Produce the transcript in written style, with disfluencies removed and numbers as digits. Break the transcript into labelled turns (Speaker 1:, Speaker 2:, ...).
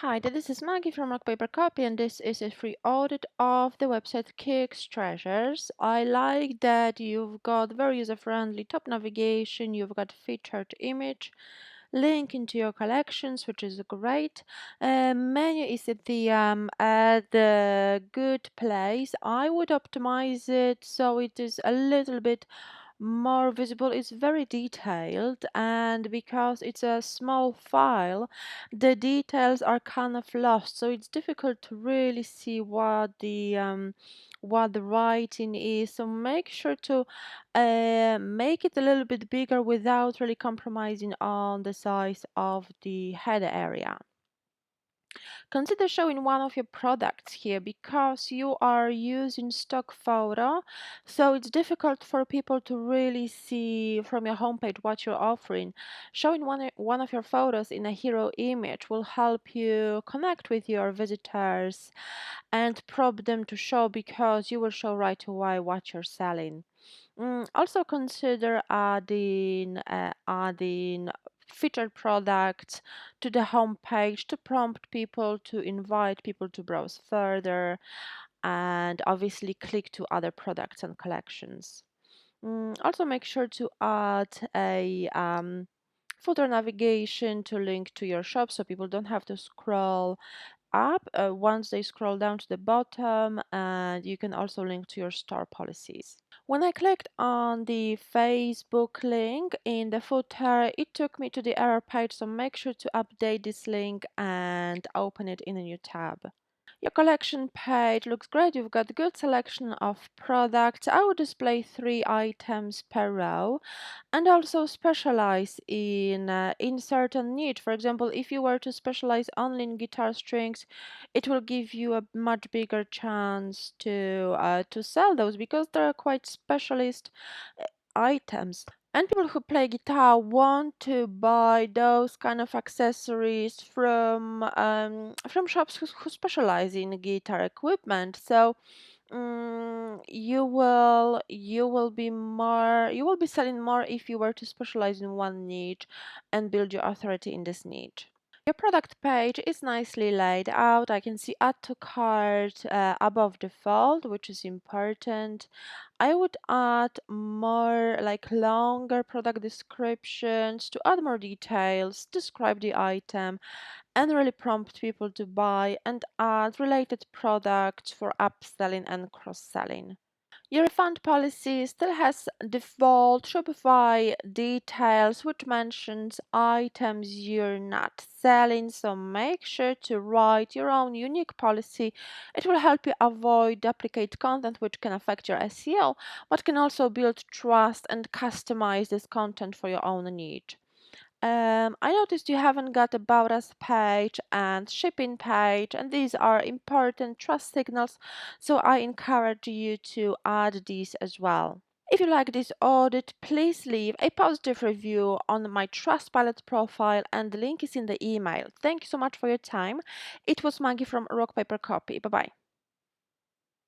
Speaker 1: Hi, this is Maggie from Rock Paper Copy, and this is a free audit of the website Kirks Treasures. I like that you've got very user-friendly top navigation, you've got featured image, link into your collections, which is great. Menu is at the good place. I would optimize it so it is a little bit more visible. It's very detailed, and because it's a small file, the details are kind of lost, so it's difficult to really see what the writing is. So make sure to make it a little bit bigger without really compromising on the size of the header area. Consider showing one of your products here because you are using stock photo, so it's difficult for people to really see from your homepage what you're offering. Showing one of your photos in a hero image will help you connect with your visitors and prompt them to show because you will show right away what you're selling. Also consider adding featured products to the home page to prompt people, to invite people to browse further, and obviously click to other products and collections. Also make sure to add a footer navigation to link to your shop so people don't have to scroll up once they scroll down to the bottom, and you can also link to your store policies. When I clicked on the Facebook link in the footer, it took me to the error page, so make sure to update this link and open it in a new tab. Your collection page looks great. You've got a good selection of products. I would display 3 items per row and also specialize in certain niche. For example, if you were to specialize only in guitar strings, it will give you a much bigger chance to sell those because they're quite specialist items. And people who play guitar want to buy those kind of accessories from shops who specialize in guitar equipment. So you will be selling more if you were to specialize in one niche and build your authority in this niche. Your product page is nicely laid out. I can see add to cart above default, which is important. I would add more like longer product descriptions to add more details, describe the item, and really prompt people to buy, and add related products for upselling and cross-selling. Your refund policy still has default Shopify details, which mentions items you're not selling, so make sure to write your own unique policy. It will help you avoid duplicate content, which can affect your SEO, but can also build trust and customize this content for your own need. I noticed you haven't got About Us page and shipping page, and these are important trust signals, so I encourage you to add these as well. If you like this audit, please leave a positive review on my Trustpilot profile, and the link is in the email. Thank you so much for your time. It was Maggie from Rock Paper Copy. Bye bye.